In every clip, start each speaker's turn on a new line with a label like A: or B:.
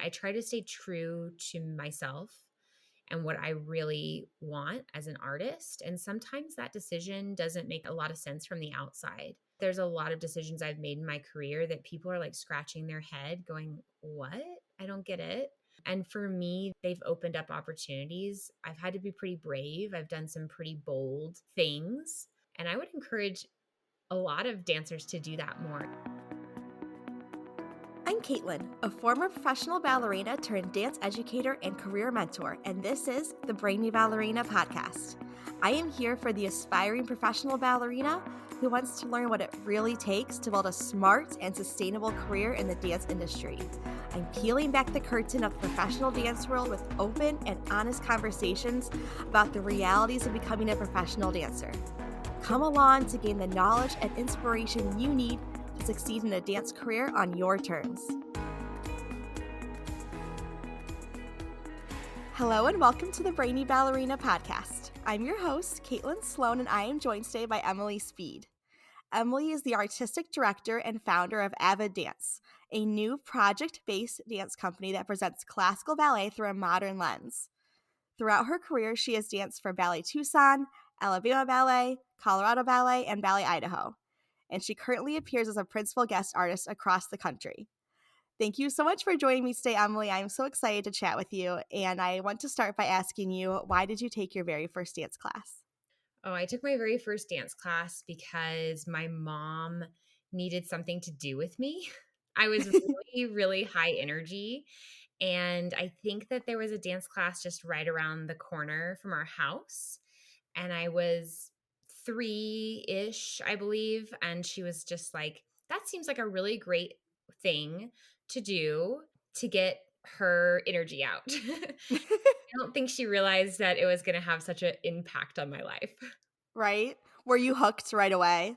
A: I try to stay true to myself and what I really want as an artist. And sometimes that decision doesn't make a lot of sense from the outside. There's a lot of decisions I've made in my career that people are like scratching their head going, "What? I don't get it." And for me, they've opened up opportunities. I've had to be pretty brave. I've done some pretty bold things. And I would encourage a lot of dancers to do that more.
B: I'm Caitlin, a former professional ballerina turned dance educator and career mentor, and this is the Brainy Ballerina podcast. I am here for the aspiring professional ballerina who wants to learn what it really takes to build a smart and sustainable career in the dance industry. I'm peeling back the curtain of the professional dance world with open and honest conversations about the realities of becoming a professional dancer. Come along to gain the knowledge and inspiration you need to succeed in a dance career on your terms. Hello and welcome to the Brainy Ballerina podcast. I'm your host, Caitlin Sloan, and I am joined today by Emily Speed. Emily is the artistic director and founder of AVID Dance, a new project-based dance company that presents classical ballet through a modern lens. Throughout her career, she has danced for Ballet Tucson, Alabama Ballet, Colorado Ballet, and Ballet Idaho, and she currently appears as a principal guest artist across the country. Thank you so much for joining me today, Emily. I'm so excited to chat with you, and I want to start by asking you, why did you take your very first dance class?
A: Oh, I took my very first dance class because my mom needed something to do with me. I was really, really high energy. And I think that there was a dance class just right around the corner from our house. And I was 3-ish, I believe. And she was just like, that seems like a really great thing to do to get her energy out. I don't think she realized that it was going to have such an impact on my life.
B: Right? Were you hooked right away?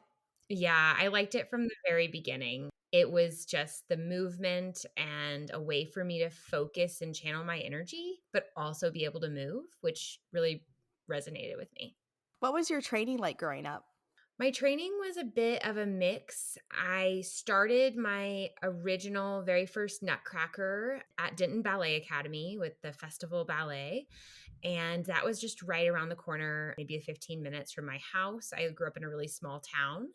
A: Yeah, I liked it from the very beginning. It was just the movement and a way for me to focus and channel my energy, but also be able to move, which really resonated with me.
B: What was your training like growing up?
A: My training was a bit of a mix. I started my original, very first Nutcracker at Denton Ballet Academy with the Festival Ballet. And that was just right around the corner, maybe 15 minutes from my house. I grew up in a really small town,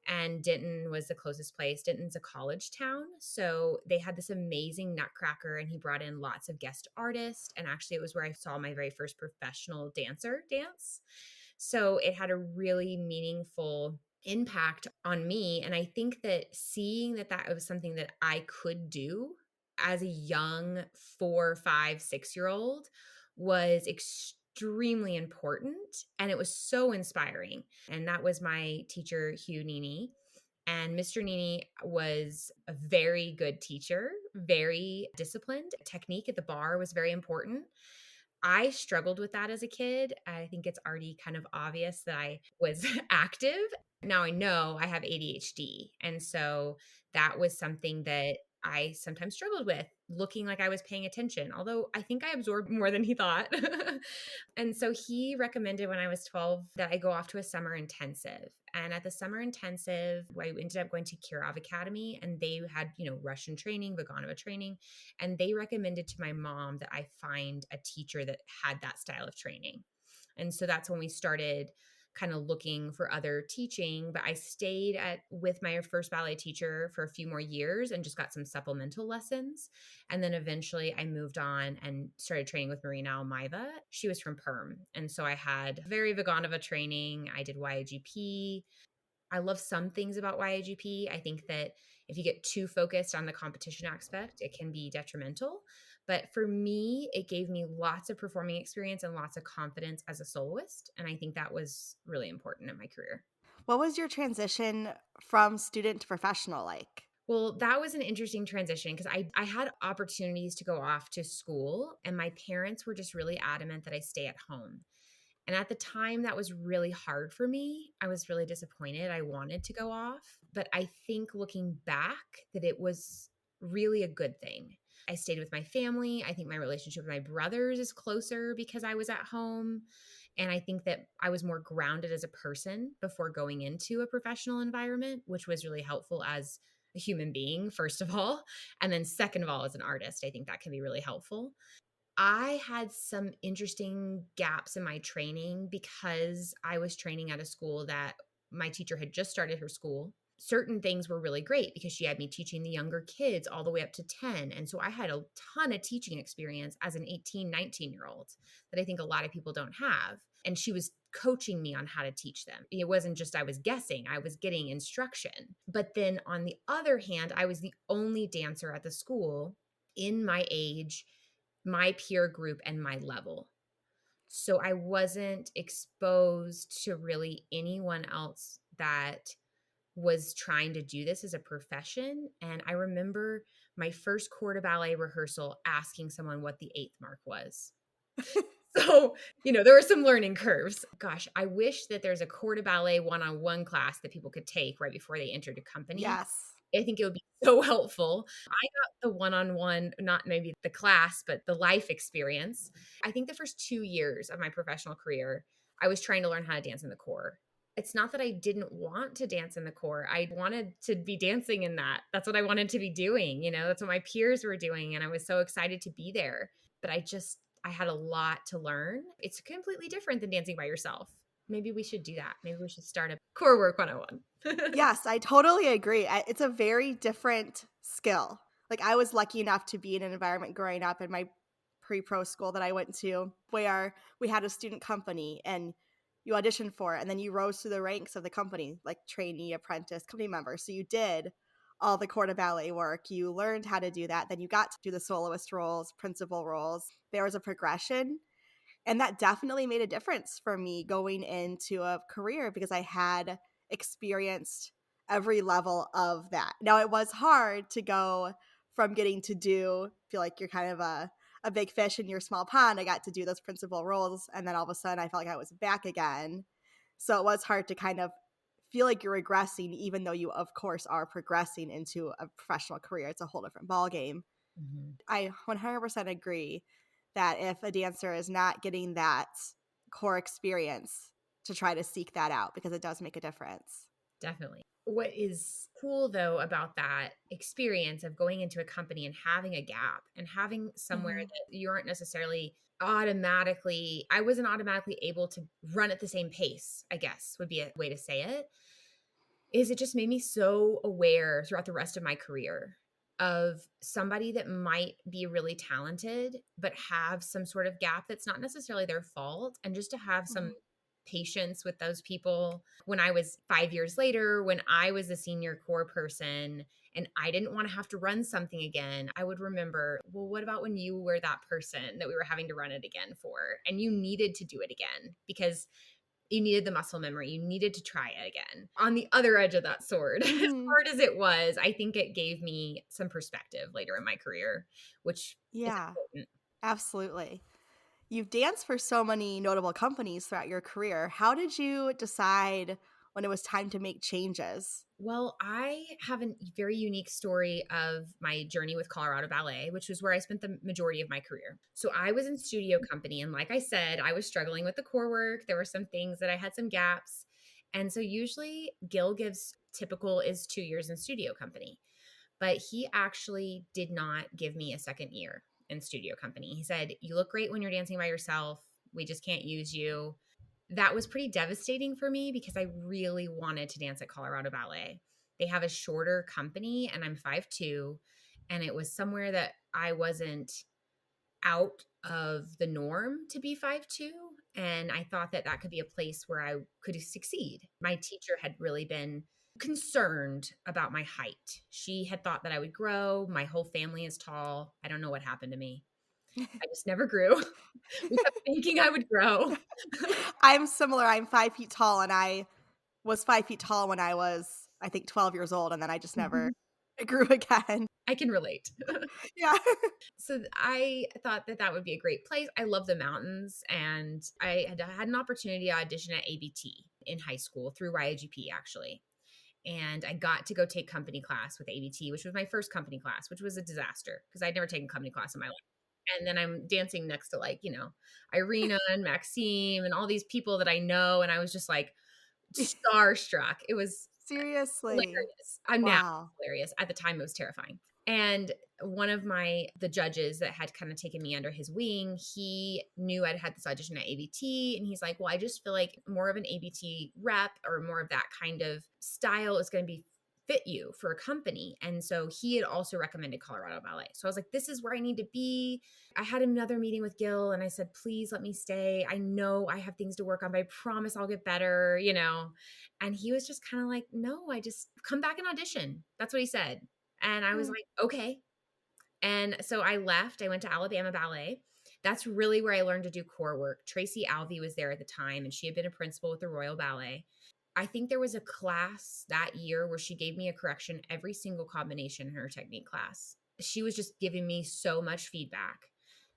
A: and Denton was the closest place. Denton's a college town. So they had this amazing Nutcracker, and he brought in lots of guest artists. And actually, it was where I saw my very first professional dancer dance. So it had a really meaningful impact on me. And I think that seeing that that was something that I could do as a young 4, 5, 6 year old was extremely important. And it was so inspiring. And that was my teacher, Hugh Nini. And Mr. Nini was a very good teacher, very disciplined. Technique at the bar was very important. I struggled with that as a kid. I think it's already kind of obvious that I was active. Now I know I have ADHD. And so that was something that I sometimes struggled with, looking like I was paying attention, although I think I absorbed more than he thought. And so he recommended when I was 12 that I go off to a summer intensive. And at the summer intensive, I ended up going to Kirov Academy, and they had, Russian training, Vaganova training. And they recommended to my mom that I find a teacher that had that style of training. And so that's when we started kind of looking for other teaching, but I stayed with my first ballet teacher for a few more years and just got some supplemental lessons. And then eventually I moved on and started training with Marina Almaiva. She was from Perm. And so I had very Vaganova training. I did YAGP. I love some things about YAGP. I think that if you get too focused on the competition aspect, it can be detrimental. But for me, it gave me lots of performing experience and lots of confidence as a soloist. And I think that was really important in my career.
B: What was your transition from student to professional like?
A: Well, that was an interesting transition because I had opportunities to go off to school, and my parents were just really adamant that I stay at home. And at the time, that was really hard for me. I was really disappointed. I wanted to go off. But I think looking back, that it was really a good thing. I stayed with my family. I think my relationship with my brothers is closer because I was at home. And I think that I was more grounded as a person before going into a professional environment, which was really helpful as a human being, first of all. And then second of all, as an artist, I think that can be really helpful. I had some interesting gaps in my training because I was training at a school that my teacher had just started her school. Certain things were really great because she had me teaching the younger kids all the way up to 10. And so I had a ton of teaching experience as an 18, 19-year-old that I think a lot of people don't have. And she was coaching me on how to teach them. It wasn't just I was guessing, I was getting instruction. But then on the other hand, I was the only dancer at the school in my age, my peer group, and my level. So I wasn't exposed to really anyone else that was trying to do this as a profession. And I remember my first Corps de Ballet rehearsal asking someone what the eighth mark was. So, there were some learning curves. Gosh, I wish that there's a Corps de Ballet one-on-one class that people could take right before they entered a company.
B: Yes.
A: I think it would be so helpful. I got the one-on-one, not maybe the class, but the life experience. I think the first 2 years of my professional career, I was trying to learn how to dance in the Corps. It's not that I didn't want to dance in the Corps. I wanted to be dancing in that. That's what I wanted to be doing. That's what my peers were doing. And I was so excited to be there. But I had a lot to learn. It's completely different than dancing by yourself. Maybe we should do that. Maybe we should start a Core Work 101.
B: Yes, I totally agree. It's a very different skill. Like, I was lucky enough to be in an environment growing up in my pre-pro school that I went to where we had a student company and you auditioned for it and then you rose through the ranks of the company, like trainee, apprentice, company member. So you did all the Corps de Ballet work. You learned how to do that. Then you got to do the soloist roles, principal roles. There was a progression. And that definitely made a difference for me going into a career because I had experienced every level of that. Now, it was hard to go from getting to feel like you're kind of a big fish in your small pond. I got to do those principal roles, and then all of a sudden I felt like I was back again. So it was hard to kind of feel like you're regressing, even though you, of course, are progressing into a professional career. It's a whole different ballgame.
A: Mm-hmm.
B: I 100% agree that if a dancer is not getting that core experience, to try to seek that out because it does make a difference.
A: Definitely. What is cool though about that experience of going into a company and having a gap and having somewhere that you aren't necessarily I wasn't automatically able to run at the same pace, I guess would be a way to say it, is it just made me so aware throughout the rest of my career of somebody that might be really talented, but have some sort of gap that's not necessarily their fault. And just to have some patience with those people. When I was 5 years later, when I was a senior core person and I didn't want to have to run something again, I would remember, well, what about when you were that person that we were having to run it again for? And you needed to do it again because you needed the muscle memory. You needed to try it again. On the other edge of that sword, as hard as it was, I think it gave me some perspective later in my career, which is important.
B: Absolutely. You've danced for so many notable companies throughout your career. How did you decide when it was time to make changes?
A: Well, I have a very unique story of my journey with Colorado Ballet, which was where I spent the majority of my career. So I was in studio company. And like I said, I was struggling with the core work. There were some things that I had some gaps. And so usually Gil gives typical is 2 years in studio company. But he actually did not give me a second year in studio company. He said, you look great when you're dancing by yourself. We just can't use you. That was pretty devastating for me because I really wanted to dance at Colorado Ballet. They have a shorter company and I'm 5'2", and it was somewhere that I wasn't out of the norm to be 5'2", and I thought that that could be a place where I could succeed. My teacher had really been concerned about my height. She had thought that I would grow. My whole family is tall. I don't know what happened to me. I just never grew. We kept thinking I would grow.
B: I'm similar. I'm 5 feet tall, and I was 5 feet tall when I was, I think, 12 years old, and then I just never grew again.
A: I can relate.
B: Yeah.
A: So I thought that that would be a great place. I love the mountains, and I had an opportunity to audition at ABT in high school through RIAGP, actually. And I got to go take company class with ABT, which was my first company class, which was a disaster because I'd never taken company class in my life. And then I'm dancing next to Irina and Maxime and all these people that I know. And I was just like starstruck. It was
B: Seriously.
A: Hilarious. I'm now
B: Wow.
A: hilarious. At the time, it was terrifying. And one of the judges that had kind of taken me under his wing, he knew I'd had this audition at ABT. And he's like, well, I just feel like more of an ABT rep or more of that kind of style is going to be fit you for a company. And so he had also recommended Colorado Ballet. So I was like, this is where I need to be. I had another meeting with Gil and I said, please let me stay. I know I have things to work on, but I promise I'll get better, you know? And he was just kind of like, no, I just come back and audition. That's what he said. And I was
B: Hmm.
A: like, okay. And so I left. I went to Alabama Ballet. That's really where I learned to do core work. Tracy Alvey was there at the time, and she had been a principal with the Royal Ballet. I think there was a class that year where she gave me a correction every single combination in her technique class. She was just giving me so much feedback.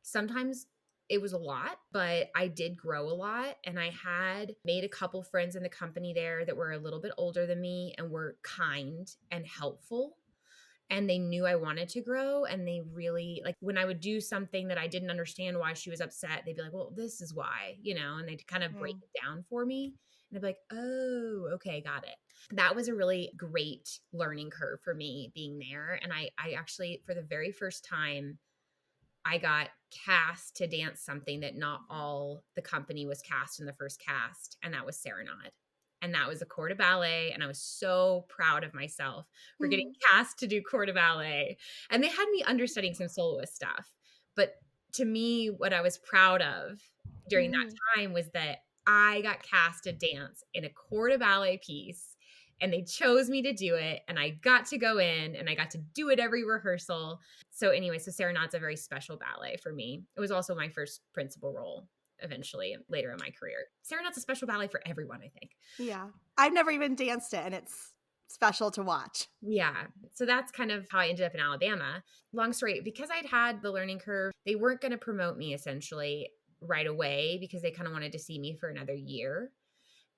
A: Sometimes it was a lot, but I did grow a lot. And I had made a couple friends in the company there that were a little bit older than me and were kind and helpful, and they knew I wanted to grow. And they really, like, when I would do something that I didn't understand why she was upset, they'd be like, well, this is why, you know, and they'd kind of break
B: Mm.
A: it down for me. And I'd be like, oh, okay, got it. That was a really great learning curve for me being there. And I actually, for the very first time, I got cast to dance something that not all the company was cast in the first cast, and that was Serenade. And that was a Corps de Ballet, and I was so proud of myself for getting
B: Mhm.
A: cast to do Corps de Ballet. And they had me understudying some soloist stuff. But to me, what I was proud of during that
B: Mhm.
A: time was that I got cast to dance in a Corps de Ballet piece, and they chose me to do it, and I got to go in and I got to do it every rehearsal. So anyway, so Serenade's a very special ballet for me. It was also my first principal role eventually later in my career. Serenade's a special ballet for everyone, I think.
B: Yeah. I've never even danced it, and it's special to watch.
A: Yeah. So that's kind of how I ended up in Alabama. Long story, because I'd had the learning curve, they weren't going to promote me essentially right away because they kind of wanted to see me for another year.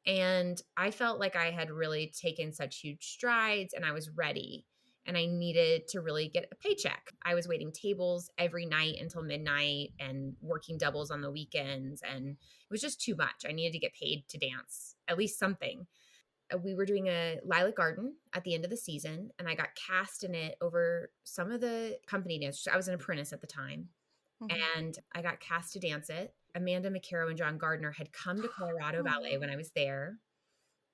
A: And I felt like I had really taken such huge strides and I was ready. And I needed to really get a paycheck. I was waiting tables every night until midnight and working doubles on the weekends. And it was just too much. I needed to get paid to dance, at least something. We were doing a Lilac Garden at the end of the season, and I got cast in it over some of the company dancers. I was an apprentice at the time,
B: Mhm.
A: and I got cast to dance it. Amanda McCarrow and John Gardner had come to Colorado Ballet when
B: Oh.
A: I was there.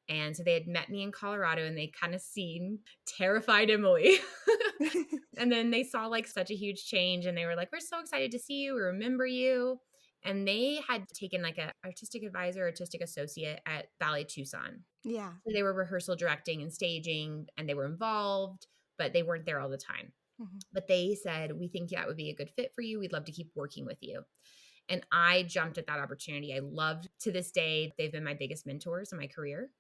A: And so they had met me in Colorado and they kind of seen terrified Emily. And then they saw like such a huge change and they were like, we're so excited to see you. We remember you. And they had taken like a artistic advisor, artistic associate at Ballet Tucson.
B: Yeah.
A: So they were rehearsal directing and staging and they were involved, but they weren't there all the time.
B: Mhm.
A: But they said, we think that would be a good fit for you. We'd love to keep working with you. And I jumped at that opportunity. I loved, to this day, they've been my biggest mentors in my career.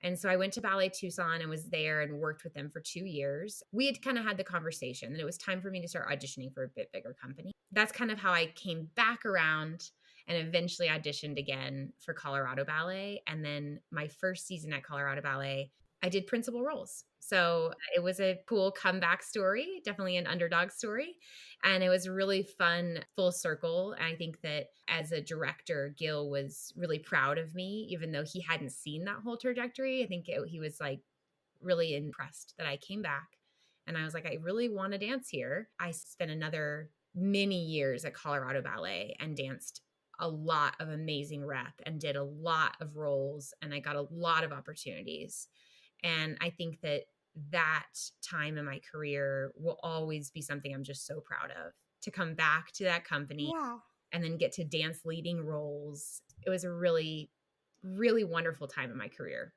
A: And so I went to Ballet Tucson and was there and worked with them for 2 years. We had kind of had the conversation that it was time for me to start auditioning for a bit bigger company. That's kind of how I came back around and eventually auditioned again for Colorado Ballet. And then my first season at Colorado Ballet, I did principal roles. So it was a cool comeback story, definitely an underdog story. And it was really fun, full circle. And I think that as a director, Gil was really proud of me, even though he hadn't seen that whole trajectory. I think he was like really impressed that I came back. And I was like, I really want to dance here. I spent another many years at Colorado Ballet and danced a lot of amazing rep and did a lot of roles and I got a lot of opportunities. And I think that that time in my career will always be something I'm just so proud of, to come back to that company
B: Yeah.
A: and then get to dance leading roles. It was a really, really wonderful time in my career.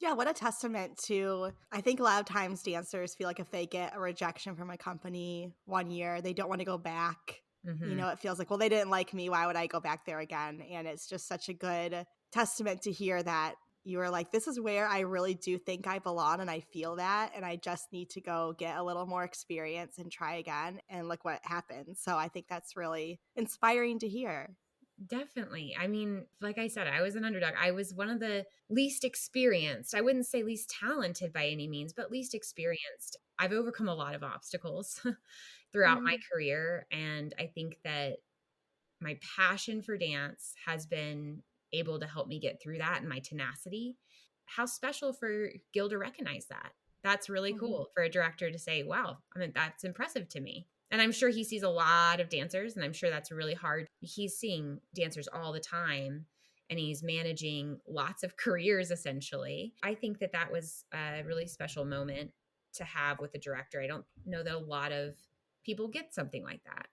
B: Yeah, what a testament to, I think a lot of times dancers feel like if they get a rejection from a company 1 year, they don't want to go back. You
A: Hmm.
B: know, it feels like, well, they didn't like me. Why would I go back there again? And it's just such a good testament to hear that you were like, this is where I really do think I belong and I feel that. And I just need to go get a little more experience and try again. And look what happened. So I think that's really inspiring to hear.
A: Definitely. I mean, like I said, I was an underdog. I was one of the least experienced. I wouldn't say least talented by any means, but least experienced. I've overcome a lot of obstacles throughout my
B: Mhm.
A: career. And I think that my passion for dance has been able to help me get through that, and my tenacity. how special for Gil to recognize that. That's really cool for a director to say, wow, I mean, that's impressive to me. And I'm sure he sees a lot of dancers, and I'm sure that's really hard. He's seeing dancers all the time, and he's managing lots of careers essentially. I think that that was a really special moment to have with a director. I don't know that a lot of people get something like that.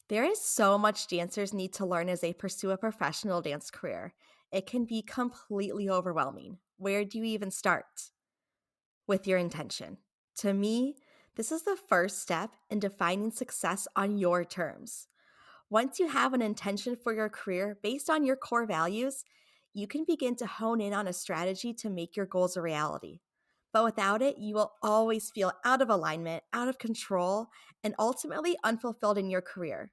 B: There is so much dancers need to learn as they pursue a professional dance career. It can be completely overwhelming. Where do you even start? With your intention. To me, this is the first step in defining success on your terms. Once you have an intention for your career based on your core values, you can begin to hone in on a strategy to make your goals a reality. But without it, you will always feel out of alignment, out of control, and ultimately unfulfilled in your career.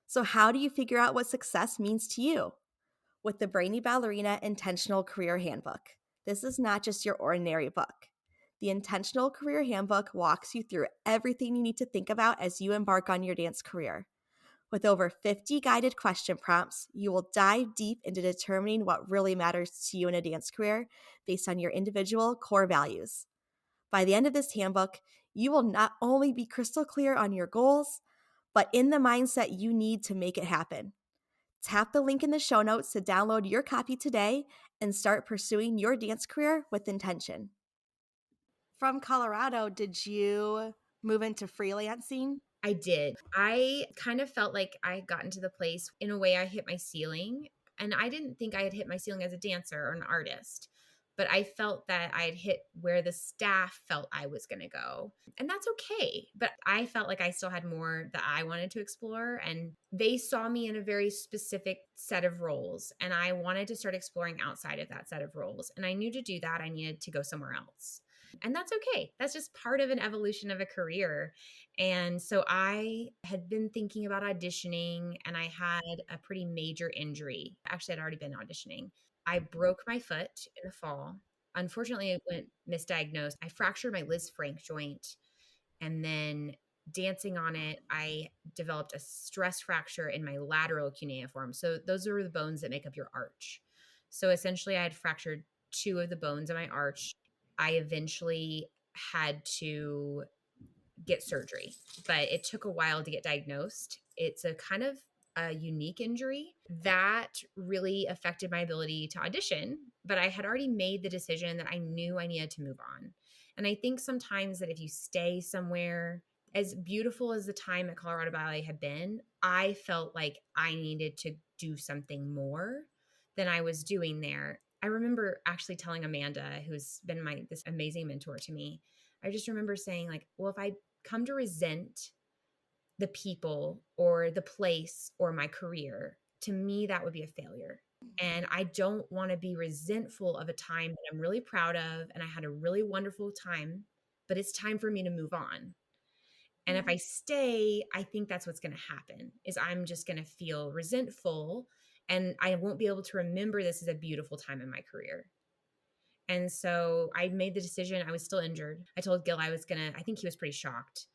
B: So, how do you figure out what success means to you? With the Brainy Ballerina Intentional Career Handbook. This is not just your ordinary book. The Intentional Career Handbook walks you through everything you need to think about as you embark on your dance career. With over 50 guided question prompts, you will dive deep into determining what really matters to you in a dance career based on your individual core values. By the end of this handbook, you will not only be crystal clear on your goals, but in the mindset you need to make it happen. Tap the link in the show notes to download your copy today and start pursuing your dance career with intention. From Colorado, did you move into freelancing?
A: I did. I kind of felt like I had gotten to the place in a way I hit my ceiling. And I didn't think I had hit my ceiling as a dancer or an artist, but I felt that I had hit where the staff felt I was going to go. And that's okay. But I felt like I still had more that I wanted to explore. And they saw me in a very specific set of roles. And I wanted to start exploring outside of that set of roles. And I knew to do that, I needed to go somewhere else. And that's okay. That's just part of an evolution of a career. And so I had been thinking about auditioning, and I had a pretty major injury. Actually, I'd already been auditioning. I broke my foot in the fall. Unfortunately, it went misdiagnosed. I fractured my Liz Frank joint, and then dancing on it, I developed a stress fracture in my lateral cuneiform. So those are the bones that make up your arch. So essentially, I had fractured two of the bones of my arch. I eventually had to get surgery, but it took a while to get diagnosed. It's a kind of a unique injury that really affected my ability to audition, but I had already made the decision that I knew I needed to move on. And I think sometimes that if you stay somewhere, as beautiful as the time at Colorado Ballet had been, I felt like I needed to do something more than I was doing there. I remember actually telling Amanda, who's been this amazing mentor to me, I just remember saying like, well, if I come to resent the people or the place or my career, to me, that would be a failure. And I don't want to be resentful of a time that I'm really proud of and I had a really wonderful time, but it's time for me to move on. And if I stay, I think that's what's going to happen is I'm just going to feel resentful and I won't be able to remember this as a beautiful time in my career. And so I made the decision. I was still injured. I told Gil I think he was pretty shocked.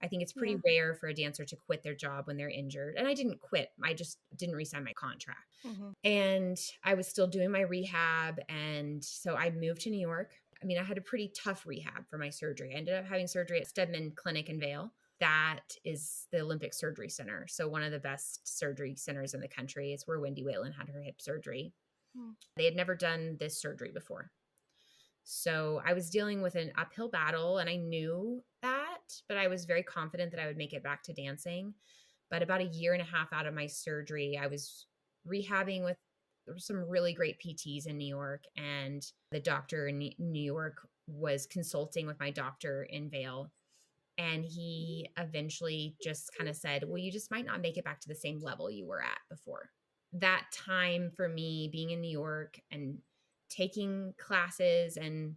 A: I think it's pretty rare for a dancer to quit their job when they're injured. And I didn't quit. I just didn't re-sign my contract. And I was still doing my rehab. And so I moved to New York. I mean, I had a pretty tough rehab for my surgery. I ended up having surgery at Stedman Clinic in Vail. That is the Olympic Surgery Center. So one of the best surgery centers in the country. It's where Wendy Whalen had her hip surgery. They had never done this surgery before. So I was dealing with an uphill battle and I knew that, but I was very confident that I would make it back to dancing. But about a year and a half out of my surgery, I was rehabbing with some really great PTs in New York. And the doctor in New York was consulting with my doctor in Vail. And he eventually just kind of said, well, you just might not make it back to the same level you were at before. That time for me being in New York and taking classes and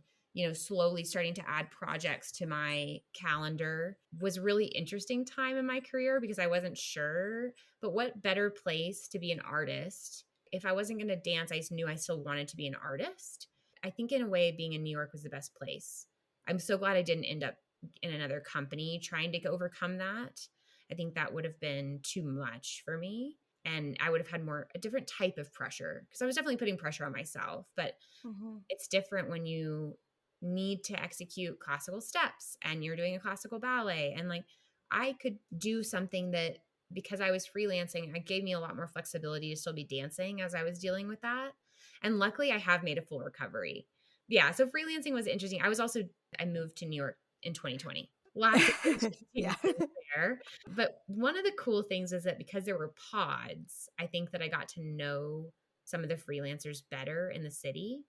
A: slowly starting to add projects to my calendar was a really interesting time in my career because I wasn't sure, but what better place to be an artist? If I wasn't going to dance, I knew I still wanted to be an artist. I think in a way being in New York was the best place. I'm so glad I didn't end up in another company trying to overcome that. I think that would have been too much for me. And I would have had a different type of pressure because I was definitely putting pressure on myself, but
B: Mhm.
A: it's different when you need to execute classical steps and you're doing a classical ballet. And like I could do something that because I was freelancing, it gave me a lot more flexibility to still be dancing as I was dealing with that. And luckily I have made a full recovery. Yeah. So freelancing was interesting. I moved to New York in 2020. Lots of
B: Yeah.
A: interesting things there. But one of the cool things is that because there were pods, I think that I got to know some of the freelancers better in the city.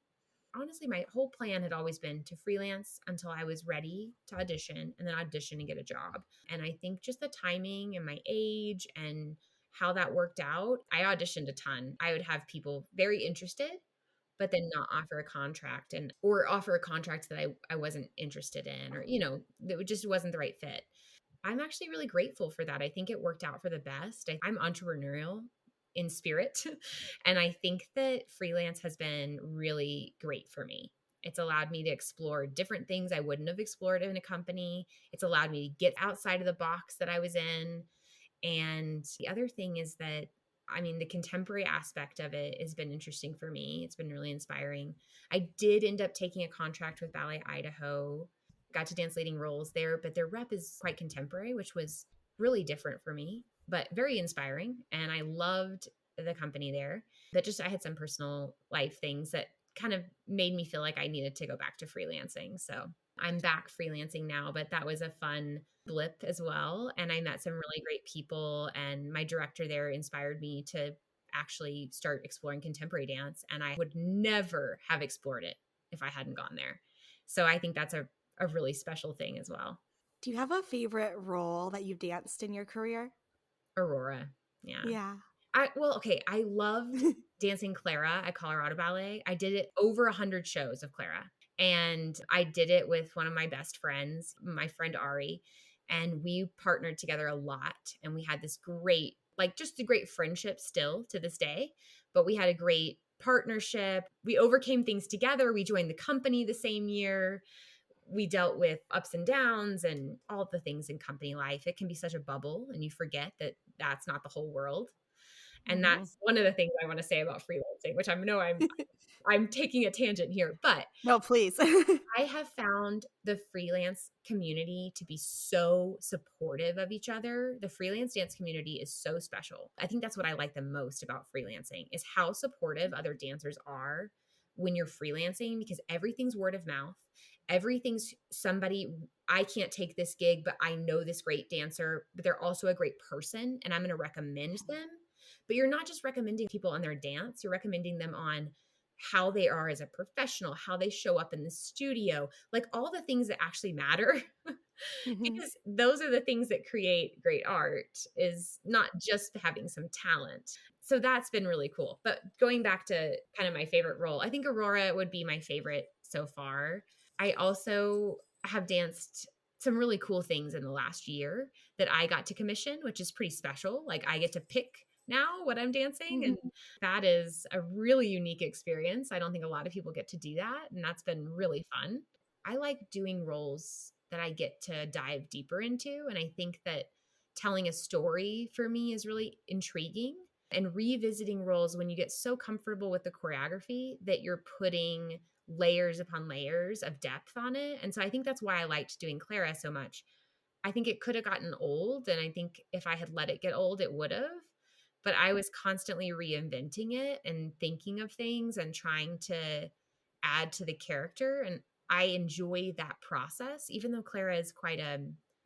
A: Honestly, my whole plan had always been to freelance until I was ready to audition and then audition and get a job. And I think just the timing and my age and how that worked out, I auditioned a ton. I would have people very interested, but then not offer a contract or offer a contract that I wasn't interested in, or, that just wasn't the right fit. I'm actually really grateful for that. I think it worked out for the best. I'm entrepreneurial in spirit. And I think that freelance has been really great for me. It's allowed me to explore different things I wouldn't have explored in a company. It's allowed me to get outside of the box that I was in. And the other thing is that, I mean, the contemporary aspect of it has been interesting for me. It's been really inspiring. I did end up taking a contract with Ballet Idaho, got to dance leading roles there, but their rep is quite contemporary, which was really different for me, but very inspiring. And I loved the company there. But just I had some personal life things that kind of made me feel like I needed to go back to freelancing. So I'm back freelancing now, but that was a fun blip as well. And I met some really great people, and my director there inspired me to actually start exploring contemporary dance. And I would never have explored it if I hadn't gone there. So I think that's a really special thing as well.
B: Do you have a favorite role that you've danced in your career?
A: Aurora. Yeah.
B: Yeah.
A: I loved dancing Clara at Colorado Ballet. I did it over 100 shows of Clara. And I did it with one of my best friends, my friend Ari. And we partnered together a lot. And we had this great, just a great friendship still to this day. But we had a great partnership. We overcame things together. We joined the company the same year. We dealt with ups and downs and all the things in company life. It can be such a bubble, and you forget that that's not the whole world. And
B: Mhm.
A: that's one of the things I want to say about freelancing, which I know I'm taking a tangent here, but
B: No, please.
A: I have found the freelance community to be so supportive of each other. The freelance dance community is so special. I think that's what I like the most about freelancing is how supportive other dancers are when you're freelancing, because everything's word of mouth. Everything's somebody, I can't take this gig, but I know this great dancer, but they're also a great person and I'm going to recommend them. But you're not just recommending people on their dance, you're recommending them on how they are as a professional, how they show up in the studio, like all the things that actually matter.
B: Mhm.
A: Because those are the things that create great art, is not just having some talent. So that's been really cool. But going back to kind of my favorite role, I think Aurora would be my favorite so far. I also have danced some really cool things in the last year that I got to commission, which is pretty special. Like I get to pick now what I'm dancing, and
B: Mhm.
A: that is a really unique experience. I don't think a lot of people get to do that, and that's been really fun. I like doing roles that I get to dive deeper into, and I think that telling a story for me is really intriguing, and revisiting roles when you get so comfortable with the choreography that you're putting layers upon layers of depth on it. And so I think that's why I liked doing Clara so much. I think it could have gotten old, and I think if I had let it get old, it would have. But I was constantly reinventing it and thinking of things and trying to add to the character. And I enjoy that process, even though Clara is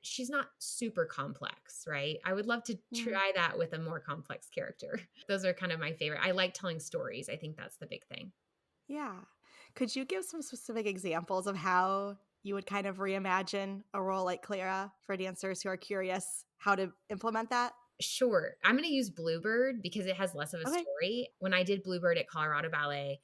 A: she's not super complex, right? I would love to
B: Mhm.
A: try that with a more complex character. Those are kind of my favorite. I like telling stories. I think that's the big thing.
B: Yeah. Could you give some specific examples of how you would kind of reimagine a role like Clara for dancers who are curious how to implement that?
A: Sure. I'm going to use Bluebird because it has less of a
B: Okay.
A: story. When I did Bluebird at Colorado Ballet,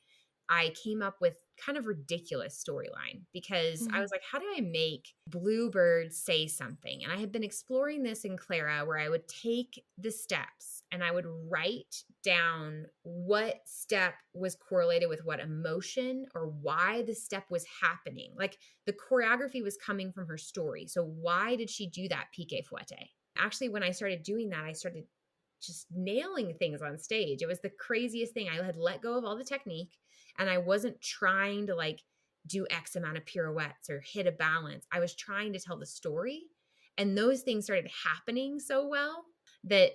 A: I came up with kind of ridiculous storyline because I
B: Mhm.
A: was like, how do I make Bluebird say something? And I had been exploring this in Clara where I would take the steps and I would write down what step was correlated with what emotion or why the step was happening. Like the choreography was coming from her story. So why did she do that pique fouette? Actually, when I started doing that, I started just nailing things on stage. It was the craziest thing. I had let go of all the technique, and I wasn't trying to like do X amount of pirouettes or hit a balance. I was trying to tell the story. And those things started happening so well that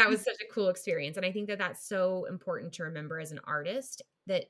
A: was such a cool experience. And I think that that's so important to remember as an artist, that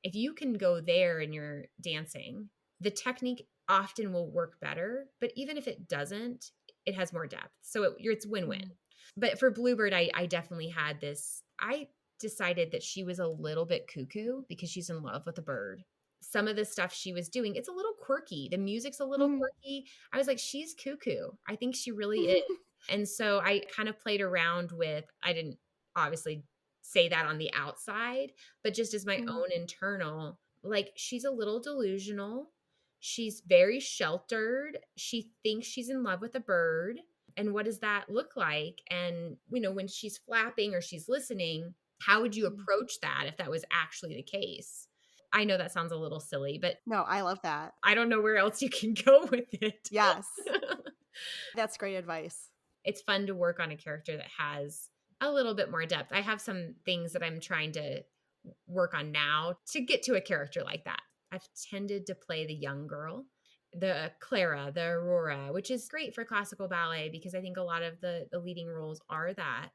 A: if you can go there and you're dancing, the technique often will work better. But even if it doesn't, it has more depth. So it's win-win.
B: Mhm.
A: But for Bluebird, I definitely had this. I decided that she was a little bit cuckoo because she's in love with a bird. Some of the stuff she was doing, it's a little quirky. The music's a little
B: Mhm.
A: quirky. I was like, she's cuckoo. I think she really is. And so I kind of played around with, I didn't obviously say that on the outside, but just as my
B: Mhm.
A: own internal, like she's a little delusional. She's very sheltered. She thinks she's in love with a bird. And what does that look like? And, when she's flapping or she's listening, how would you
B: Mhm.
A: approach that if that was actually the case? I know that sounds a little silly, but
B: No, I love that.
A: I don't know where else you can go with it.
B: Yes. That's great advice.
A: It's fun to work on a character that has a little bit more depth. I have some things that I'm trying to work on now to get to a character like that. I've tended to play the young girl, the Clara, the Aurora, which is great for classical ballet because I think a lot of the leading roles are that.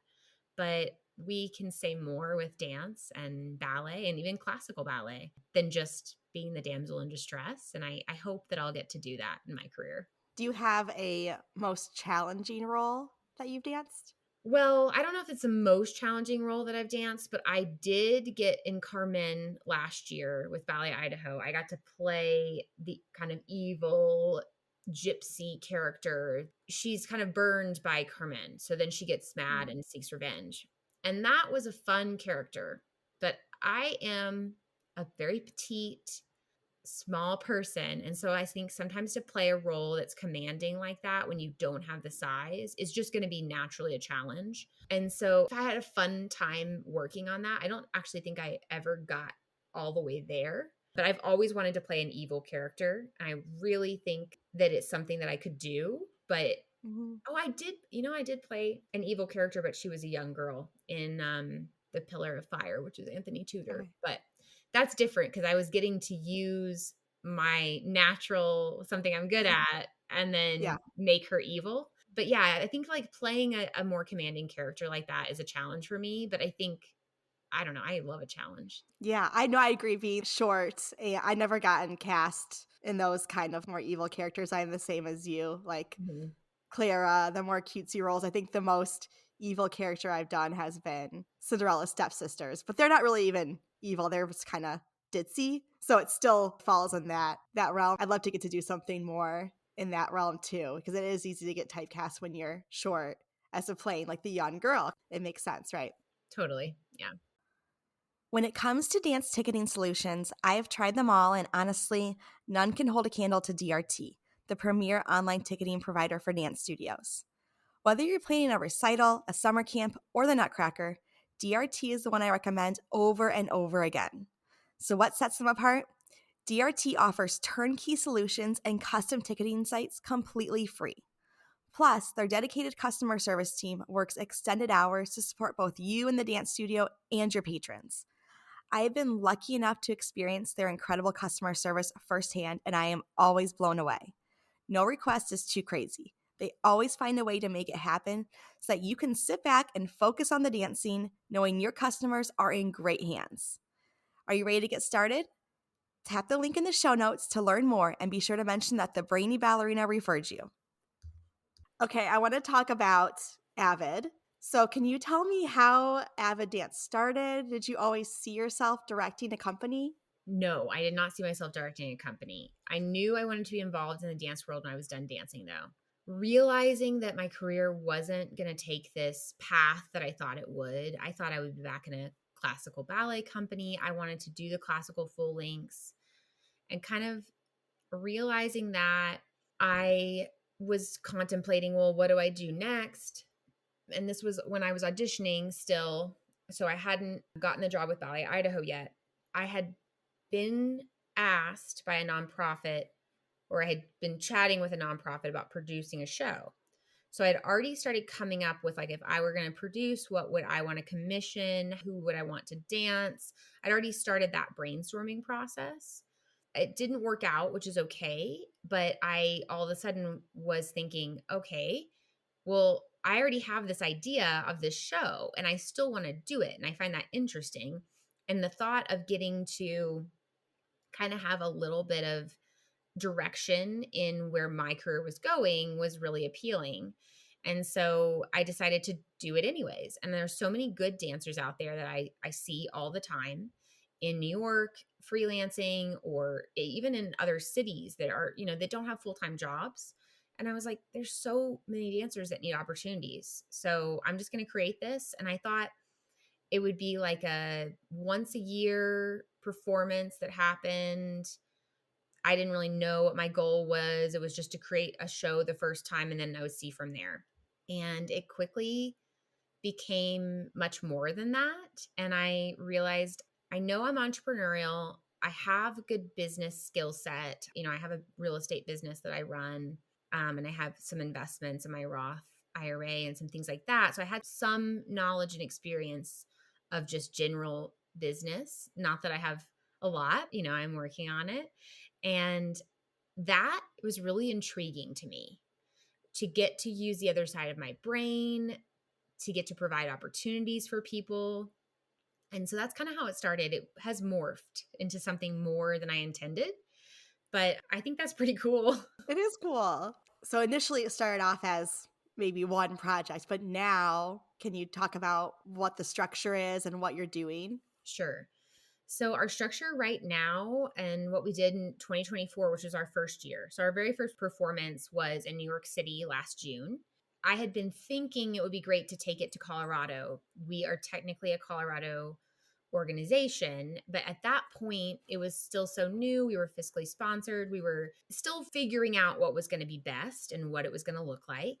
A: But we can say more with dance and ballet and even classical ballet than just being the damsel in distress. And I hope that I'll get to do that in my career.
B: Do you have a most challenging role that you've danced?
A: Well, I don't know if it's the most challenging role that I've danced, but I did get in Carmen last year with Ballet Idaho. I got to play the kind of evil gypsy character. She's kind of burned by Carmen. So then she gets mad
B: Mhm.
A: and seeks revenge. And that was a fun character. But I am a very petite, small person. And so I think sometimes to play a role that's commanding like that when you don't have the size is just going to be naturally a challenge. And so I had a fun time working on that. I don't actually think I ever got all the way there, but I've always wanted to play an evil character. I really think that it's something that I could do, but
B: Mhm.
A: oh, I did play an evil character, but she was a young girl in The Pillar of Fire, which is Anthony Tudor.
B: Okay.
A: But that's different because I was getting to use my natural, something I'm good at, and then
B: Yeah.
A: make her evil. But yeah, I think like playing a more commanding character like that is a challenge for me. But I think, I don't know, I love a challenge.
B: Yeah, I know I agree being short. I never gotten cast in those kind of more evil characters. I'm the same as you. Like
A: Mhm.
B: Clara, the more cutesy roles. I think the most evil character I've done has been Cinderella's stepsisters, but they're not really even evil. They're just kind of ditzy. So it still falls in that realm. I'd love to get to do something more in that realm too, because it is easy to get typecast when you're short as a playing like the young girl. It makes sense, right?
A: Totally. Yeah.
B: When it comes to dance ticketing solutions, I have tried them all, and honestly, none can hold a candle to DRT, the premier online ticketing provider for dance studios. Whether you're planning a recital, a summer camp, or the Nutcracker, DRT is the one I recommend over and over again. So, what sets them apart? DRT offers turnkey solutions and custom ticketing sites completely free. Plus, their dedicated customer service team works extended hours to support both you and the dance studio and your patrons. I have been lucky enough to experience their incredible customer service firsthand, and I am always blown away. No request is too crazy. They always find a way to make it happen so that you can sit back and focus on the dancing, knowing your customers are in great hands. Are you ready to get started? Tap the link in the show notes to learn more and be sure to mention that the Brainy Ballerina referred you. Okay, I want to talk about AVID. So, can you tell me how AVID Dance started? Did you always see yourself directing a company?
A: No, I did not see myself directing a company. I knew I wanted to be involved in the dance world when I was done dancing, though. Realizing that my career wasn't going to take this path that I thought it would, I thought I would be back in a classical ballet company. I wanted to do the classical full lengths, and kind of realizing that I was contemplating, well, what do I do next? And this was when I was auditioning still. So I hadn't gotten the job with Ballet Idaho yet. I had been asked by a nonprofit, or I had been chatting with a nonprofit about producing a show. So I'd already started coming up with like, if I were going to produce, what would I want to commission? Who would I want to dance? I'd already started that brainstorming process. It didn't work out, which is okay. But I all of a sudden was thinking, okay, well, I already have this idea of this show and I still want to do it. And I find that interesting. And the thought of getting to kind of have a little bit of direction in where my career was going was really appealing. And so I decided to do it anyways. And there's so many good dancers out there that I see all the time in New York, freelancing, or even in other cities that are, that don't have full-time jobs. And I was like, there's so many dancers that need opportunities. So I'm just going to create this. And I thought it would be like a once a year performance that happened. I didn't really know what my goal was. It was just to create a show the first time and then I would see from there. And it quickly became much more than that. And I realized I know I'm entrepreneurial. I have a good business skill set. I have a real estate business that I run, and I have some investments in my Roth IRA and some things like that. So I had some knowledge and experience of just general business. Not that I have a lot, I'm working on it. And that was really intriguing to me, to get to use the other side of my brain, to get to provide opportunities for people. And so that's kind of how it started. It has morphed into something more than I intended, but I think that's pretty cool.
B: It is cool. So initially it started off as maybe one project, but now can you talk about what the structure is and what you're doing?
A: Sure. So our structure right now and what we did in 2024, which was our first year. So our very first performance was in New York City last June. I had been thinking it would be great to take it to Colorado. We are technically a Colorado organization, but at that point, it was still so new. We were fiscally sponsored. We were still figuring out what was going to be best and what it was going to look like.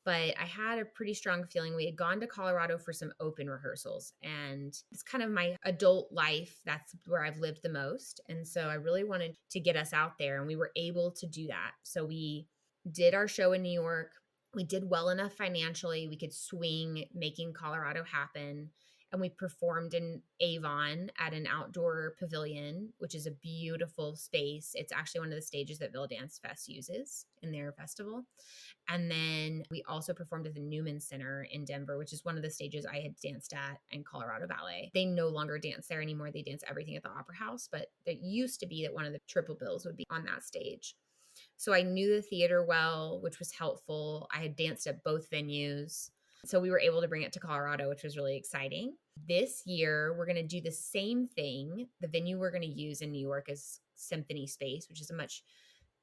A: But I had a pretty strong feeling. We had gone to Colorado for some open rehearsals, and it's kind of my adult life. That's where I've lived the most. And so I really wanted to get us out there, and we were able to do that. So we did our show in New York. We did well enough financially. We could swing making Colorado happen. And we performed in Avon at an outdoor pavilion, which is a beautiful space. It's actually one of the stages that Ville Dance Fest uses in their festival. And then we also performed at the Newman Center in Denver, which is one of the stages I had danced at in Colorado Ballet. They no longer dance there anymore. They dance everything at the Opera House, but it used to be that one of the triple bills would be on that stage. So I knew the theater well, which was helpful. I had danced at both venues. So we were able to bring it to Colorado, which was really exciting. This year, we're going to do the same thing. The venue we're going to use in New York is Symphony Space, which is a much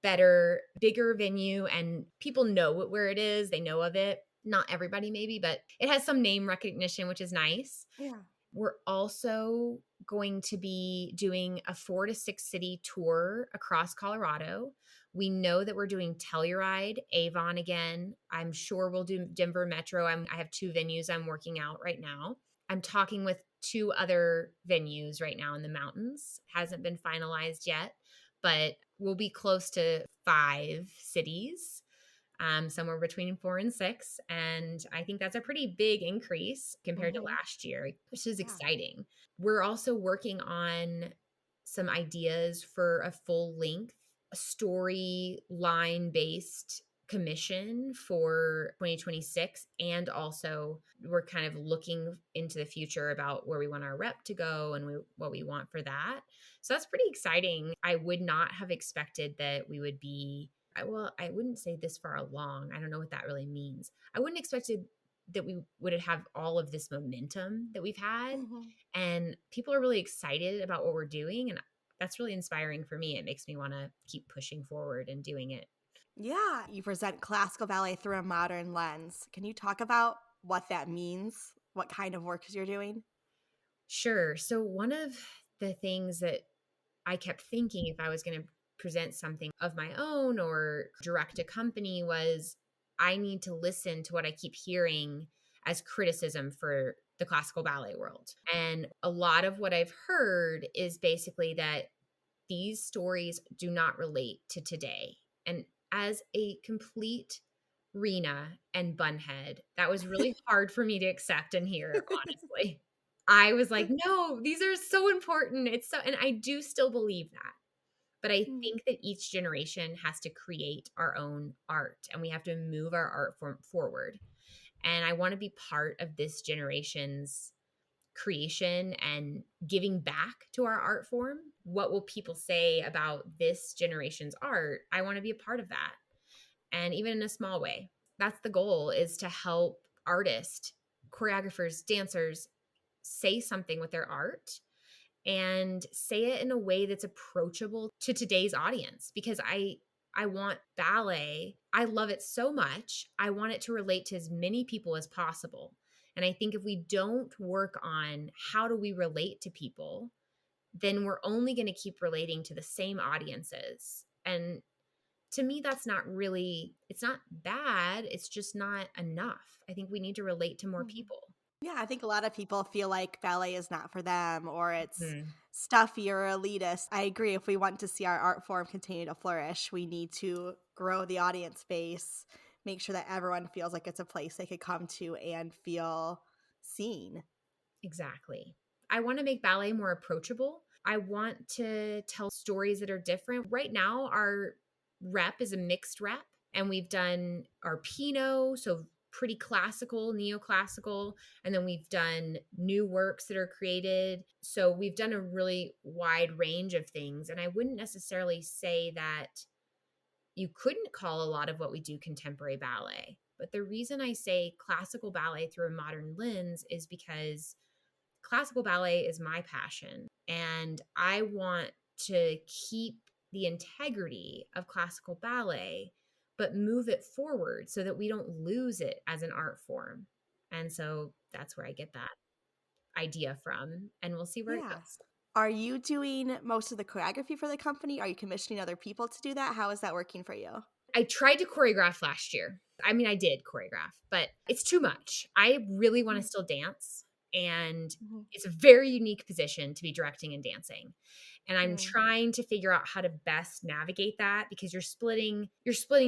A: better, bigger venue, and people know where it is. They know of it. Not everybody maybe, but it has some name recognition, which is nice.
B: Yeah.
A: We're also going to be doing a 4 to 6 city tour across Colorado. We know that we're doing Telluride, Avon again. I'm sure we'll do Denver Metro. I have 2 venues I'm working out right now. I'm talking with 2 other venues right now in the mountains. Hasn't been finalized yet, but we'll be close to 5 cities, somewhere between 4 and 6. And I think that's a pretty big increase compared to last year, which is exciting. We're also working on some ideas for a full length storyline based commission for 2026. And also we're kind of looking into the future about where we want our rep to go and what we want for that. So that's pretty exciting. I would not have expected that we would be, well, I wouldn't say this far along. I don't know what that really means. I wouldn't expected that we would have all of this momentum that we've had. And people are really excited about what we're doing. And that's really inspiring for me. It makes me want to keep pushing forward and doing it.
B: Yeah, you present classical ballet through a modern lens. Can you talk about what that means? What kind of work you're doing?
A: Sure. So one of the things that I kept thinking if I was going to present something of my own or direct a company was I need to listen to what I keep hearing as criticism for the classical ballet world. And a lot of what I've heard is basically that these stories do not relate to today. And as a complete Rena and Bunhead. That was really hard for me to accept and hear, honestly. I was like, no, these are so important. And I do still believe that. But I
B: Mm,
A: think that each generation has to create our own art and we have to move our art form forward. And I want to be part of this generation's creation and giving back to our art form. What will people say about this generation's art? I want to be a part of that. And even in a small way, that's the goal, is to help artists, choreographers, dancers say something with their art and say it in a way that's approachable to today's audience, because I want ballet. I love it so much. I want it to relate to as many people as possible. And I think if we don't work on how do we relate to people, then we're only going to keep relating to the same audiences. And to me, that's not really, it's not bad. It's just not enough. I think we need to relate to more
B: mhm.
A: people.
B: Yeah, I think a lot of people feel like ballet is not for them or it's
A: Hmm.
B: stuffy or elitist. I agree. If we want to see our art form continue to flourish, we need to grow the audience base, make sure that everyone feels like it's a place they could come to and feel seen.
A: Exactly. I want to make ballet more approachable. I want to tell stories that are different. Right now, our rep is a mixed rep, and we've done our Pinot, so pretty classical, neoclassical, and then we've done new works that are created. So we've done a really wide range of things. And I wouldn't necessarily say that you couldn't call a lot of what we do contemporary ballet. But the reason I say classical ballet through a modern lens is because classical ballet is my passion, and I want to keep the integrity of classical ballet, but move it forward so that we don't lose it as an art form. And so that's where I get that idea from, and we'll see where it
B: Yeah.
A: goes.
B: Are you doing most of the choreography for the company? Are you commissioning other people to do that? How is that working for you?
A: I tried to choreograph last year. I mean, I did choreograph, but it's too much. I really want to still dance, and
B: Mm-hmm.
A: it's a very unique position to be directing and dancing. And I'm
B: Mm-hmm.
A: trying to figure out how to best navigate that, because you're splitting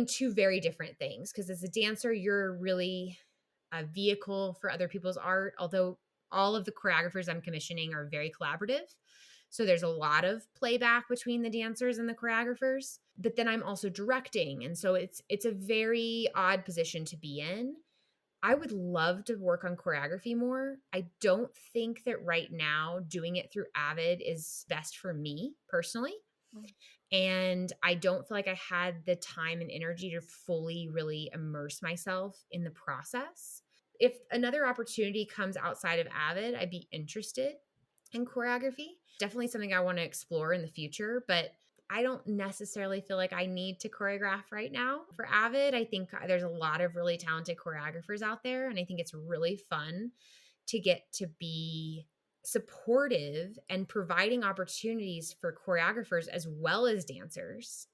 A: two very different things. Because as a dancer, you're really a vehicle for other people's art, although all of the choreographers I'm commissioning are very collaborative. So there's a lot of playback between the dancers and the choreographers, but then I'm also directing, and so it's a very odd position to be in. I would love to work on choreography more. I don't think that right now doing it through Avid is best for me personally. And I don't feel like I had the time and energy to fully really immerse myself in the process. If another opportunity comes outside of Avid, I'd be interested in choreography. Definitely something I want to explore in the future, but I don't necessarily feel like I need to choreograph right now for Avid. I think there's a lot of really talented choreographers out there, and I think it's really fun to get to be supportive and providing opportunities for choreographers as well as dancers,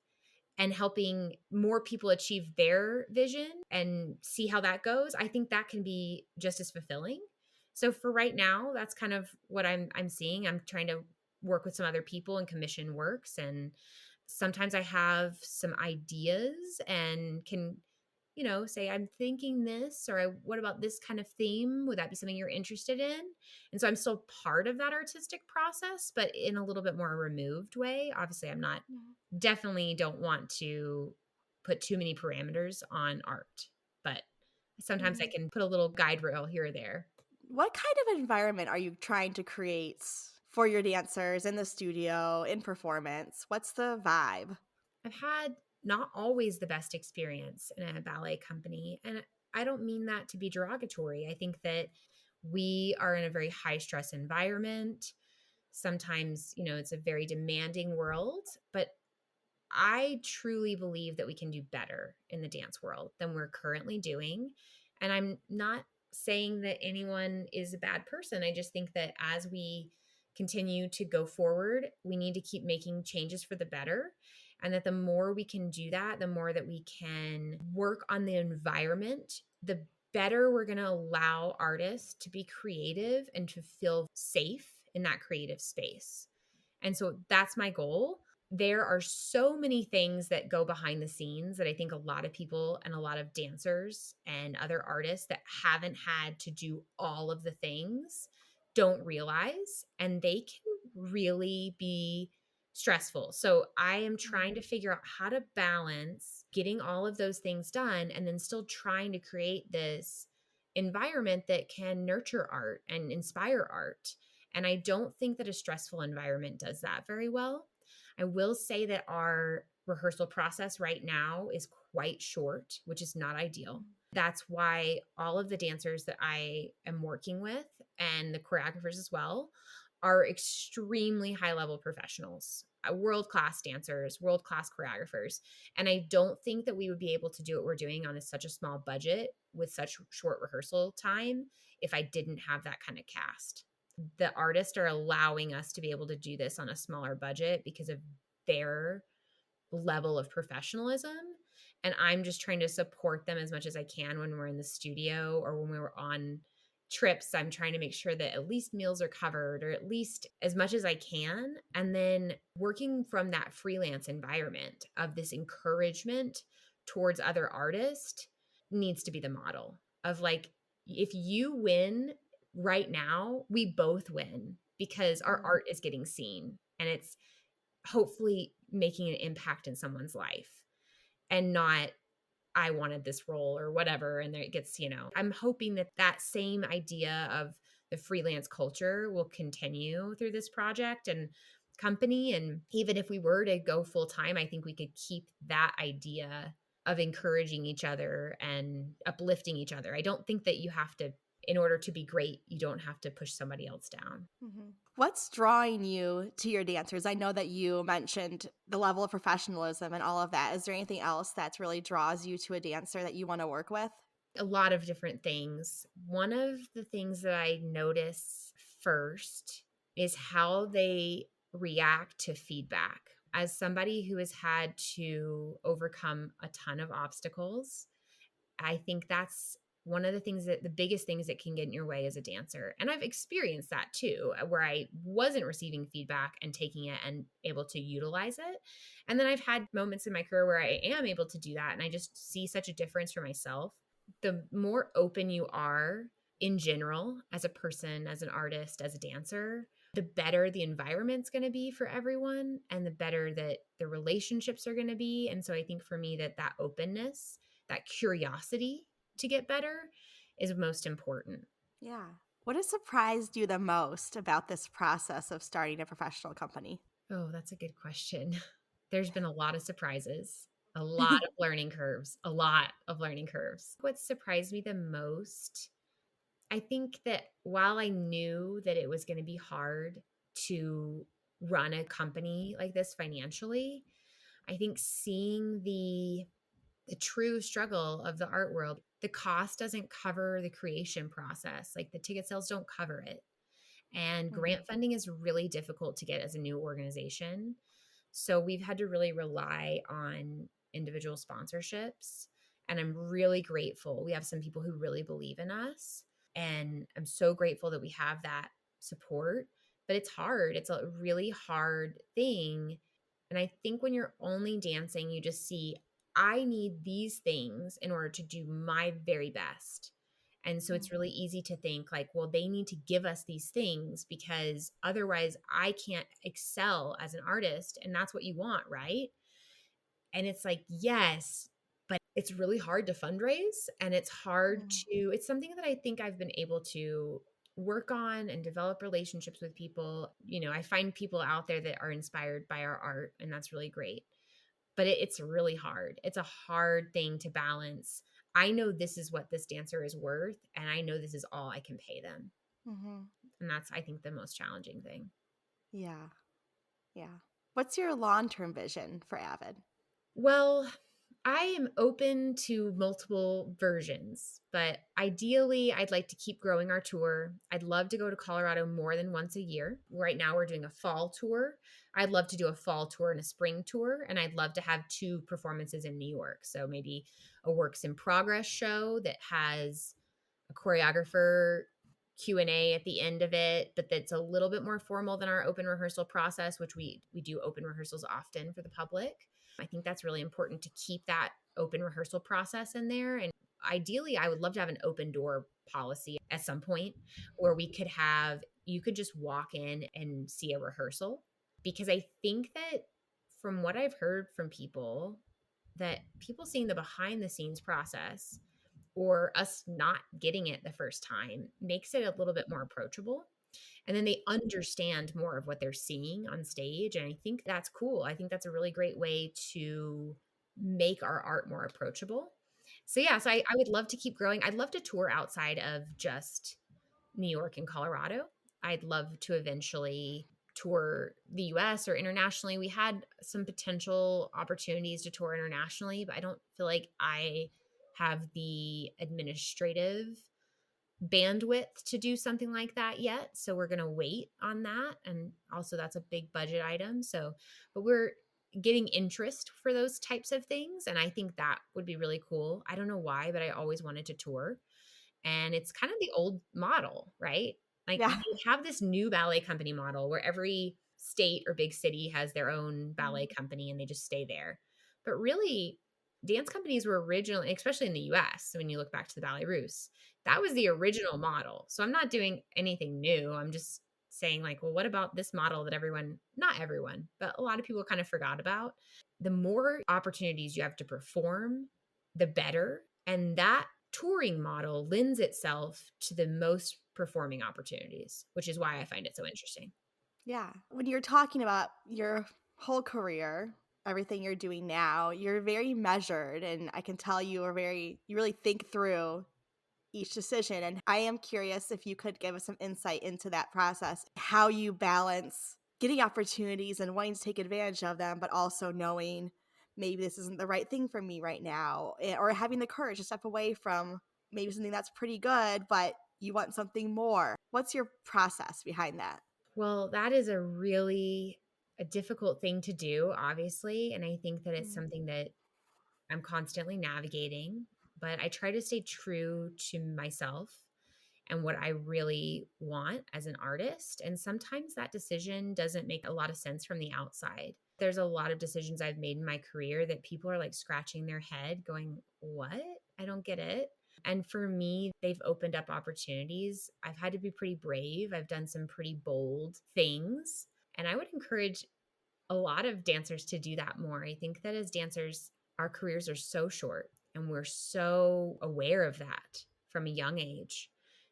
A: and helping more people achieve their vision and see how that goes. I think that can be just as fulfilling. So for right now, that's kind of what I'm seeing. I'm trying to work with some other people and commission works, and sometimes I have some ideas and can, say, I'm thinking this, or what about this kind of theme? Would that be something you're interested in? And so I'm still part of that artistic process, but in a little bit more removed way. Obviously, I'm not, definitely don't want to put too many parameters on art, but sometimes I
B: Mm-hmm.
A: can put a little guide rail here or there.
B: What kind of environment are you trying to create for your dancers in the studio, in performance? What's the vibe?
A: I've had not always the best experience in a ballet company. And I don't mean that to be derogatory. I think that we are in a very high stress environment. Sometimes, it's a very demanding world, but I truly believe that we can do better in the dance world than we're currently doing. And I'm not saying that anyone is a bad person. I just think that as we continue to go forward, we need to keep making changes for the better. And that the more we can do that, the more that we can work on the environment, the better we're going to allow artists to be creative and to feel safe in that creative space. And so that's my goal. there are so many things that go behind the scenes that I think a lot of people and a lot of dancers and other artists that haven't had to do all of the things don't realize, and they can really be stressful. So I am trying to figure out how to balance getting all of those things done and then still trying to create this environment that can nurture art and inspire art. And I don't think that a stressful environment does that very well. I will say that our rehearsal process right now is quite short, which is not ideal. That's why all of the dancers that I am working with and the choreographers as well are extremely high level professionals, world class dancers, world class choreographers. And I don't think that we would be able to do what we're doing on such a small budget with such short rehearsal time if I didn't have that kind of cast. The artists are allowing us to be able to do this on a smaller budget because of their level of professionalism. And I'm just trying to support them as much as I can when we're in the studio or when we were on trips. I'm trying to make sure that at least meals are covered or at least as much as I can. And then working from that freelance environment of this encouragement towards other artists needs to be the model of like, if you win right now, we both win because our art is getting seen and it's hopefully making an impact in someone's life and not I wanted this role or whatever. And there it gets, I'm hoping that that same idea of the freelance culture will continue through this project and company. And even if we were to go full time, I think we could keep that idea of encouraging each other and uplifting each other. I don't think that you have to, in order to be great, you don't have to push somebody else down.
B: What's drawing you to your dancers? I know that you mentioned the level of professionalism and all of that. Is there anything else that really draws you to a dancer that you want to work with?
A: A lot of different things. One of the things that I notice first is how they react to feedback. As somebody who has had to overcome a ton of obstacles, I think that's one of the things that the biggest things that can get in your way as a dancer. And I've experienced that too, where I wasn't receiving feedback and taking it and able to utilize it. And then I've had moments in my career where I am able to do that. And I just see such a difference for myself. The more open you are in general, as a person, as an artist, as a dancer, the better the environment's going to be for everyone and the better that the relationships are going to be. And so I think for me that openness, that curiosity to get better is most important.
B: Yeah. What has surprised you the most about this process of starting a professional company?
A: Oh, that's a good question. There's been a lot of surprises, a lot of learning curves, a lot of learning curves. What surprised me the most, I think that while I knew that it was going to be hard to run a company like this financially, I think seeing the true struggle of the art world, the cost doesn't cover the creation process. Like the ticket sales don't cover it. And grant funding is really difficult to get as a new organization. So we've had to really rely on individual sponsorships. And I'm really grateful. We have some people who really believe in us. And I'm so grateful that we have that support. But it's hard. It's a really hard thing. And I think when you're only dancing, you just see, I need these things in order to do my very best. And so it's really easy to think like, well, they need to give us these things because otherwise I can't excel as an artist. And that's what you want, right? And it's like, yes, but it's really hard to fundraise and it's hard to, it's something that I think I've been able to work on and develop relationships with people. I find people out there that are inspired by our art, and that's really great. But it's really hard. It's a hard thing to balance. I know this is what this dancer is worth, and I know this is all I can pay them. And that's, I think, the most challenging thing.
B: Yeah. Yeah. What's your long-term vision for AVID?
A: Well, I am open to multiple versions, but ideally, I'd like to keep growing our tour. I'd love to go to Colorado more than once a year. Right now, we're doing a fall tour. I'd love to do a fall tour and a spring tour, and I'd love to have 2 performances in New York. So maybe a works in progress show that has a choreographer Q&A at the end of it, but that's a little bit more formal than our open rehearsal process, which we do open rehearsals often for the public. I think that's really important to keep that open rehearsal process in there. And ideally, I would love to have an open door policy at some point where you could just walk in and see a rehearsal. Because I think that from what I've heard from people, that people seeing the behind the scenes process or us not getting it the first time makes it a little bit more approachable. And then they understand more of what they're seeing on stage. And I think that's cool. I think that's a really great way to make our art more approachable. So, yeah, so I would love to keep growing. I'd love to tour outside of just New York and Colorado. I'd love to eventually tour the US or internationally. We had some potential opportunities to tour internationally, but I don't feel like I have the administrative bandwidth to do something like that yet. So we're going to wait on that. And also, that's a big budget item. So, but we're getting interest for those types of things. And I think that would be really cool. I don't know why, but I always wanted to tour. And it's kind of the old model, right? Like
B: Yeah.
A: they have this new ballet company model where every state or big city has their own ballet company and they just stay there. But really, dance companies were originally, especially in the US, when you look back to the Ballet Russe, that was the original model. So I'm not doing anything new. I'm just saying, like, well, what about this model that not everyone, but a lot of people kind of forgot about? The more opportunities you have to perform, the better. And that touring model lends itself to the most performing opportunities, which is why I find it so interesting.
B: Yeah. When you're talking about your whole career, everything you're doing now, you're very measured. And I can tell you really think through each decision. And I am curious if you could give us some insight into that process, how you balance getting opportunities and wanting to take advantage of them, but also knowing maybe this isn't the right thing for me right now, or having the courage to step away from maybe something that's pretty good, but you want something more. What's your process behind that?
A: Well, that is a difficult thing to do, obviously. And I think that it's
B: Mm.
A: something that I'm constantly navigating, but I try to stay true to myself and what I really want as an artist. And sometimes that decision doesn't make a lot of sense from the outside. There's a lot of decisions I've made in my career that people are like scratching their head, going, "What? I don't get it." And for me, they've opened up opportunities. I've had to be pretty brave. I've done some pretty bold things. And I would encourage a lot of dancers to do that more. I think that as dancers, our careers are so short and we're so aware of that from a young age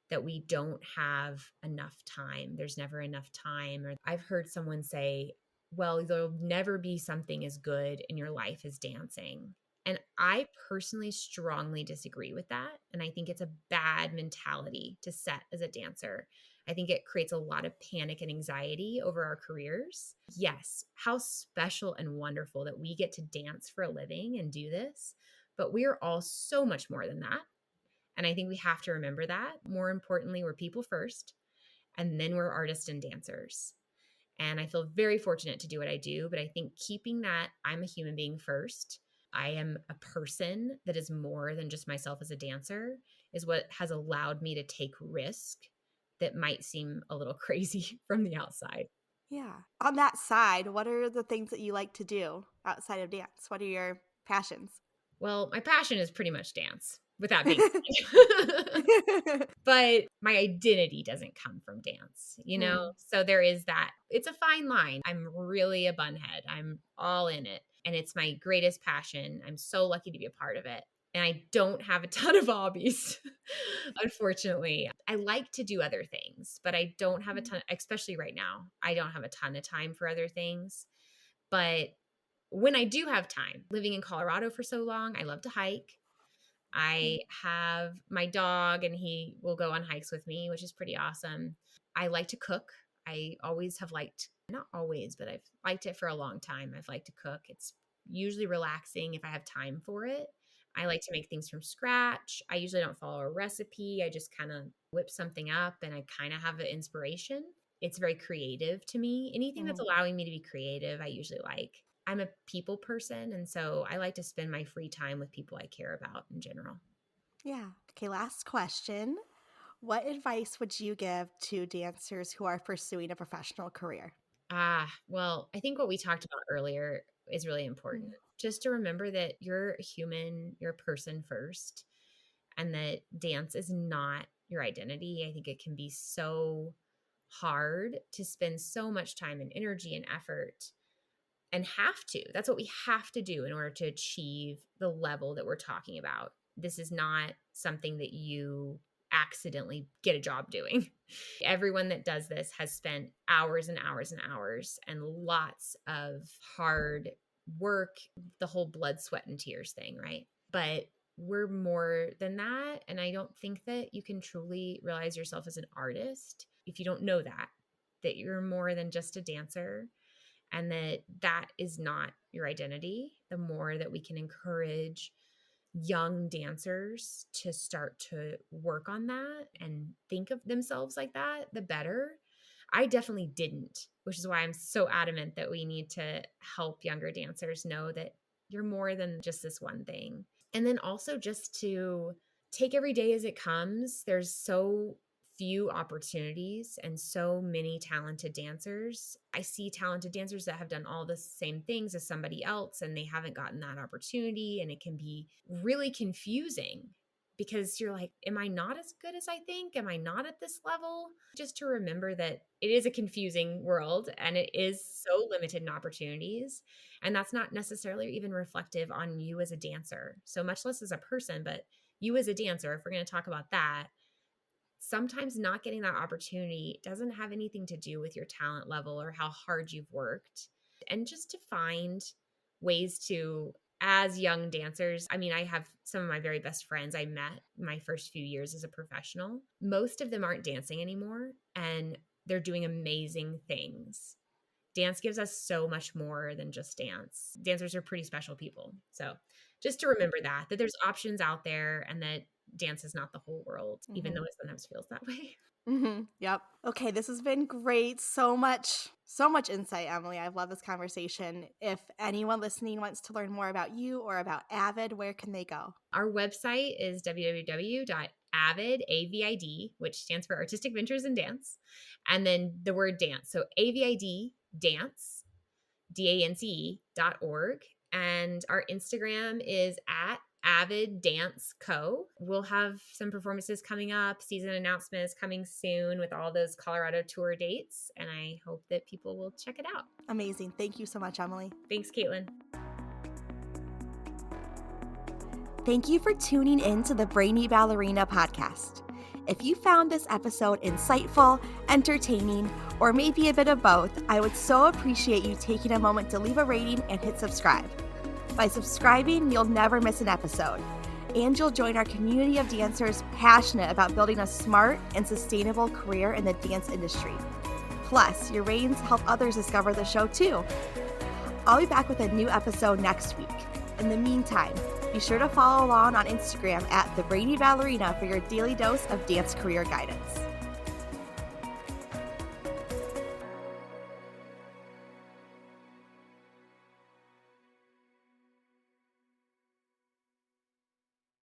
A: that we don't have enough time. There's never enough time. Or I've heard someone say, well, there'll never be something as good in your life as dancing. And I personally strongly disagree with that. And I think it's a bad mentality to set as a dancer. I think it creates a lot of panic and anxiety over our careers. Yes, how special and wonderful that we get to dance for a living and do this, but we are all so much more than that. And I think we have to remember that. More importantly, we're people first, and then we're artists and dancers. And I feel very fortunate to do what I do, but I think keeping that I'm a human being first, I am a person that is more than just myself as a dancer, is what has allowed me to take risk that might seem a little crazy from the outside.
B: Yeah. On that side, what are the things that you like to do outside of dance? What are your passions?
A: Well, my passion is pretty much dance, with that being said. But my identity doesn't come from dance, you know?
B: Mm.
A: So there is that. It's a fine line. I'm really a bunhead. I'm all in it. And it's my greatest passion. I'm so lucky to be a part of it. And I don't have a ton of hobbies, unfortunately. I like to do other things, but I don't have a ton, especially right now. I don't have a ton of time for other things. But when I do have time, living in Colorado for so long, I love to hike. I have my dog and he will go on hikes with me, which is pretty awesome. I like to cook. I always have liked, not always, but I've liked it for a long time. I've liked to cook. It's usually relaxing if I have time for it. I like to make things from scratch. I usually don't follow a recipe. I just kind of whip something up and I kind of have an inspiration. It's very creative to me. Anything that's
B: Mhm.
A: allowing me to be creative, I usually like. I'm a people person, and so I like to spend my free time with people I care about in general.
B: Yeah. Okay, last question. What advice would you give to dancers who are pursuing a professional career?
A: Well, I think what we talked about earlier is really important.
B: Mm.
A: Just to remember that you're a human, you're a person first, and that dance is not your identity. I think it can be so hard to spend so much time and energy and effort and have to. That's what we have to do in order to achieve the level that we're talking about. This is not something that you accidentally get a job doing. Everyone that does this has spent hours and hours and hours and lots of hard work, the whole blood, sweat, and tears thing, right? But we're more than that. And I don't think that you can truly realize yourself as an artist if you don't know that you're more than just a dancer and that is not your identity. The more that we can encourage young dancers to start to work on that and think of themselves like that, the better. I definitely didn't, which is why I'm so adamant that we need to help younger dancers know that you're more than just this one thing. And then also just to take every day as it comes. There's so few opportunities and so many talented dancers. I see talented dancers that have done all the same things as somebody else and they haven't gotten that opportunity. And it can be really confusing because you're like, am I not as good as I think? Am I not at this level? Just to remember that it is a confusing world and it is so limited in opportunities. And that's not necessarily even reflective on you as a dancer, so much less as a person, but you as a dancer, if we're going to talk about that, sometimes not getting that opportunity doesn't have anything to do with your talent level or how hard you've worked. And just to find ways to, as young dancers, I mean, I have some of my very best friends I met my first few years as a professional. Most of them aren't dancing anymore and they're doing amazing things. Dance gives us so much more than just dance. Dancers are pretty special people. So just to remember that there's options out there and that dance is not the whole world, even though it sometimes feels that way.
B: Yep. Okay, this has been great. So much insight, Emily. I've loved this conversation. If anyone listening wants to learn more about you or about AVID, where can they go?
A: Our website is www.avid, AVID, which stands for Artistic Ventures in Dance, and then the word dance. So AVID Dance, DANCE.org. And our Instagram is at AVID Dance Co. We'll have some performances coming up, season announcements coming soon with all those Colorado tour dates. And I hope that people will check it out.
B: Amazing. Thank you so much, Emily.
A: Thanks, Caitlin.
B: Thank you for tuning in to the Brainy Ballerina podcast. If you found this episode insightful, entertaining, or maybe a bit of both, I would so appreciate you taking a moment to leave a rating and hit subscribe. By subscribing, you'll never miss an episode, and you'll join our community of dancers passionate about building a smart and sustainable career in the dance industry. Plus, your ratings help others discover the show too. I'll be back with a new episode next week. In the meantime, be sure to follow along on Instagram at The Brainy Ballerina for your daily dose of dance career guidance.